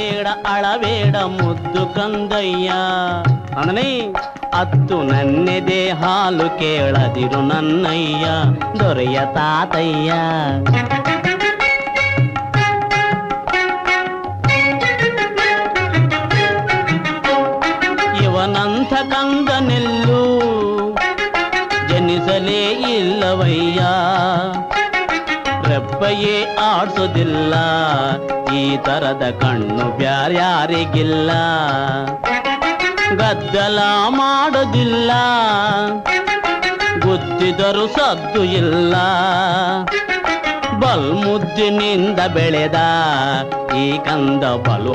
ಅಳಬೇಡ ಅಳಬೇಡ ಮುದ್ದು ಕಂದಯ್ಯ ಅಂದನೇ ಅತ್ತು ನನ್ನೆದೆ ಹಾಲು ಕೇಳದಿರು ನನ್ನಯ್ಯ ದೊರೆಯ ತಾತಯ್ಯ. ಇವನಂಥ ಕಂದನೆಲ್ಲೂ ಜನಿಸಲೇ ಇಲ್ಲವಯ್ಯ, ರೆಪ್ಪಯೇ ಆಡ್ಸೋದಿಲ್ಲ, ಈ ತರದ ಕಣ್ಣು ಬ್ಯಾರ್ಯಾರಿಗಿಲ್ಲ. ಗದ್ದಲ ಮಾಡೋದಿಲ್ಲ, ಗುದ್ದಿದರೂ ಸದ್ದು ಇಲ್ಲ, ಬಲ್ಮುದ್ದಿನಿಂದ ಬೆಳೆದ ಈ ಕಂದ ಬಲು